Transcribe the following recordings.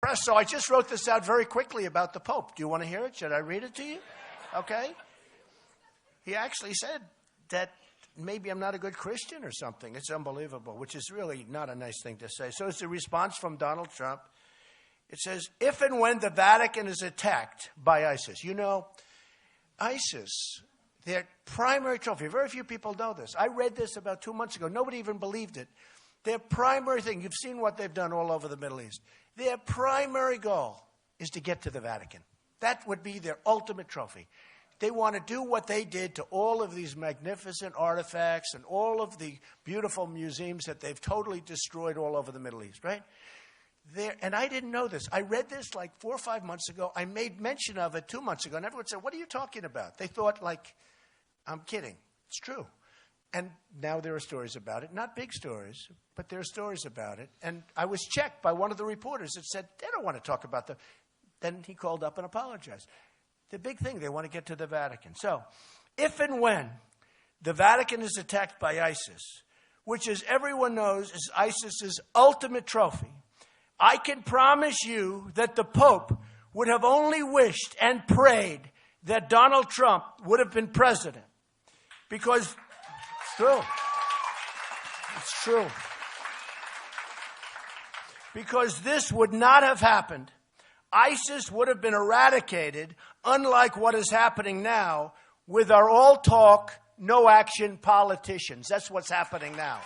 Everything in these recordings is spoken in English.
press. So I just wrote this out very quickly about the Pope. Do you want to hear it? Should I read it to you? Okay. He actually said that maybe I'm not a good Christian or something. It's unbelievable, which is really not a nice thing to say. So it's a response from Donald Trump. It says, if and when the Vatican is attacked by ISIS. You know, ISIS, their primary trophy, very few people know this. I read this about 2 months ago. Nobody even believed it. Their primary thing, you've seen what they've done all over the Middle East. Their primary goal is to get to the Vatican. That would be their ultimate trophy. They want to do what they did to all of these magnificent artifacts and all of the beautiful museums that they've totally destroyed all over the Middle East, right? And I didn't know this. I read this like 4 or 5 months ago. I made mention of it 2 months ago, and everyone said, what are you talking about? They thought, like, I'm kidding. It's true. And now there are stories about it. Not big stories, but there are stories about it. And I was checked by one of the reporters that said, they don't want to talk about them. Then he called up and apologized. The big thing, they want to get to the Vatican. So, if and when the Vatican is attacked by ISIS, which, as everyone knows, is ISIS's ultimate trophy, I can promise you that the Pope would have only wished and prayed that Donald Trump would have been president. Because it's true. It's true. Because this would not have happened. ISIS would have been eradicated, unlike what is happening now with our all talk, no action politicians. That's what's happening now.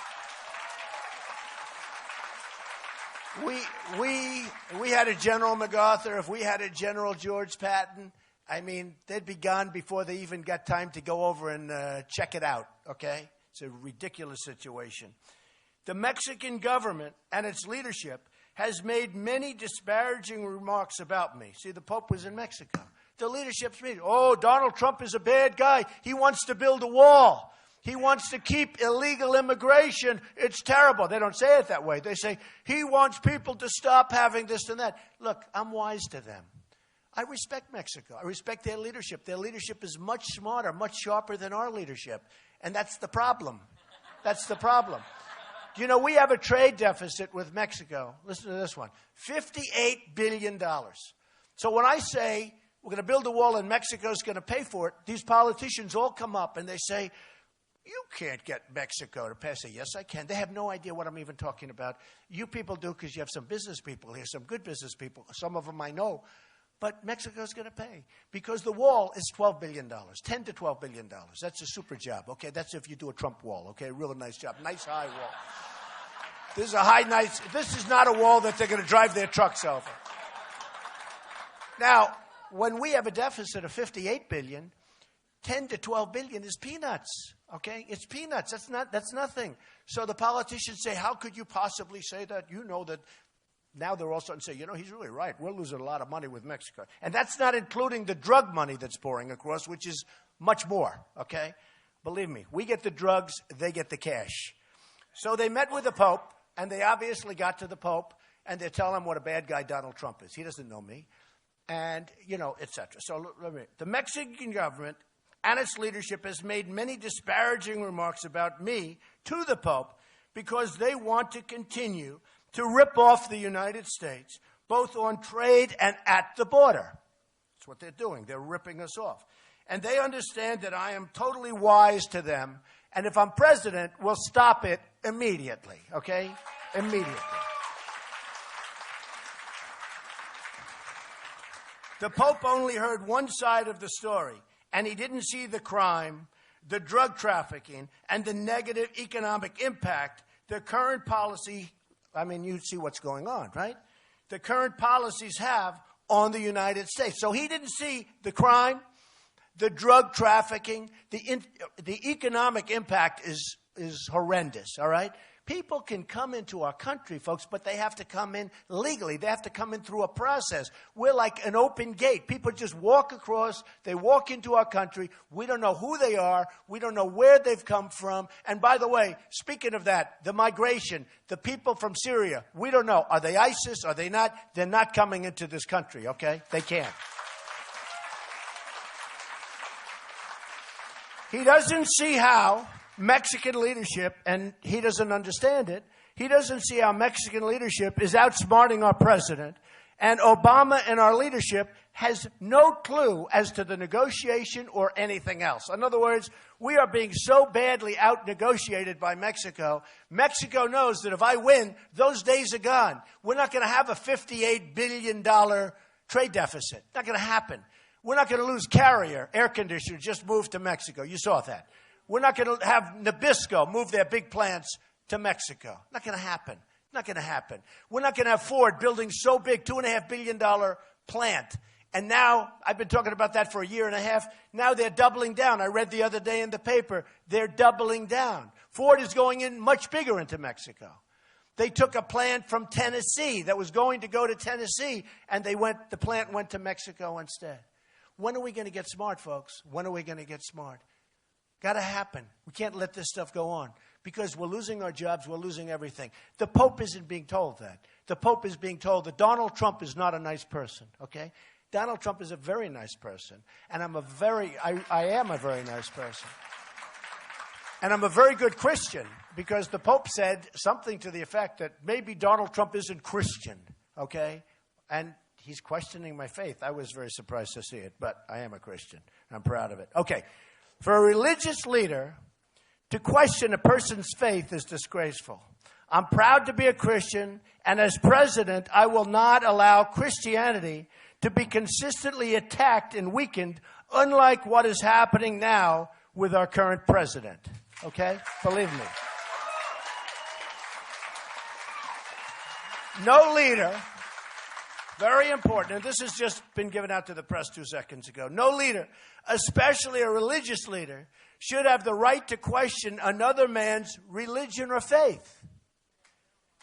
We had a General MacArthur. If we had a General George Patton, I mean, they'd be gone before they even got time to go over and check it out, okay? It's a ridiculous situation. The Mexican government and its leadership has made many disparaging remarks about me. See, the Pope was in Mexico. The leadership's meeting. Oh, Donald Trump is a bad guy. He wants to build a wall. He wants to keep illegal immigration. It's terrible. They don't say it that way. They say, he wants people to stop having this and that. Look, I'm wise to them. I respect Mexico. I respect their leadership. Their leadership is much smarter, much sharper than our leadership. And that's the problem. That's the problem. You know, we have a trade deficit with Mexico. Listen to this one. $58 billion. So when I say we're going to build a wall and Mexico's going to pay for it, these politicians all come up and they say, you can't get Mexico to pay. I say, yes, I can. They have no idea what I'm even talking about. You people do because you have some business people here, some good business people. Some of them I know. But Mexico's going to pay because the wall is $12 billion, $10 to $12 billion. That's a super job, okay? That's if you do a Trump wall, okay? A real nice job. Nice high wall. This is not a wall that they're going to drive their trucks over. Now, when we have a deficit of $58 billion, 10 to 12 billion is peanuts, okay? It's peanuts. That's nothing. So the politicians say, how could you possibly say that? You know that now they're all starting to say, you know, he's really right. We're losing a lot of money with Mexico. And that's not including the drug money that's pouring across, which is much more, okay? Believe me, we get the drugs, they get the cash. So they met with the Pope, and they obviously got to the Pope, and they're telling him what a bad guy Donald Trump is. He doesn't know me. And, you know, et cetera. So the Mexican government and its leadership has made many disparaging remarks about me to the Pope because they want to continue to rip off the United States, both on trade and at the border. That's what they're doing. They're ripping us off. And they understand that I am totally wise to them, and if I'm president, we'll stop it immediately, okay? Immediately. The Pope only heard one side of the story, and he didn't see the crime, the drug trafficking, and the negative economic impact the current policy, I mean, you see what's going on, right? The current policies have on the United States. So he didn't see the crime, the drug trafficking, the economic impact is horrendous, all right? People can come into our country, folks, but they have to come in legally. They have to come in through a process. We're like an open gate. People just walk across. They walk into our country. We don't know who they are. We don't know where they've come from. And by the way, speaking of that, the migration, the people from Syria, we don't know. Are they ISIS? Are they not? They're not coming into this country, okay? They can't. He doesn't see how Mexican leadership, and he doesn't understand it, he doesn't see how Mexican leadership is outsmarting our president And Obama and our leadership has no clue as to the negotiation or anything else. In other words, we are being so badly out-negotiated by Mexico. Mexico knows that if I win, those days are gone. We're not going to have a $58 billion trade deficit. Not going to happen. We're not going to lose Carrier, air conditioner, just moved to Mexico. You saw that. We're not going to have Nabisco move their big plants to Mexico. Not going to happen. Not going to happen. We're not going to have Ford building so big, $2.5 billion plant. And now, I've been talking about that for a year and a half. Now they're doubling down. I read the other day in the paper, they're doubling down. Ford is going in much bigger into Mexico. They took a plant from Tennessee that was going to go to Tennessee, and the plant went to Mexico instead. When are we going to get smart, folks? When are we going to get smart? Got to happen. We can't let this stuff go on because we're losing our jobs. We're losing everything. The Pope isn't being told that. The Pope is being told that Donald Trump is not a nice person, okay? Donald Trump is a very nice person, and I am a very nice person. And I'm a very good Christian because the Pope said something to the effect that maybe Donald Trump isn't Christian, okay? And he's questioning my faith. I was very surprised to see it, but I am a Christian. I'm proud of it. Okay, for a religious leader to question a person's faith is disgraceful. I'm proud to be a Christian, and as president, I will not allow Christianity to be consistently attacked and weakened, unlike what is happening now with our current president. Okay? Believe me. No leader, very important, and this has just been given out to the press 2 seconds ago. No leader, especially a religious leader, should have the right to question another man's religion or faith,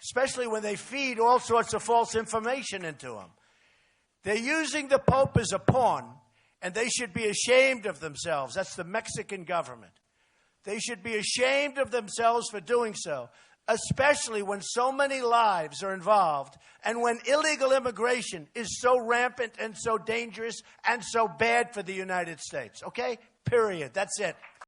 especially when they feed all sorts of false information into him. They're using the Pope as a pawn, and they should be ashamed of themselves. That's the Mexican government. They should be ashamed of themselves for doing so, especially when so many lives are involved and when illegal immigration is so rampant and so dangerous and so bad for the United States. Okay? Period. That's it.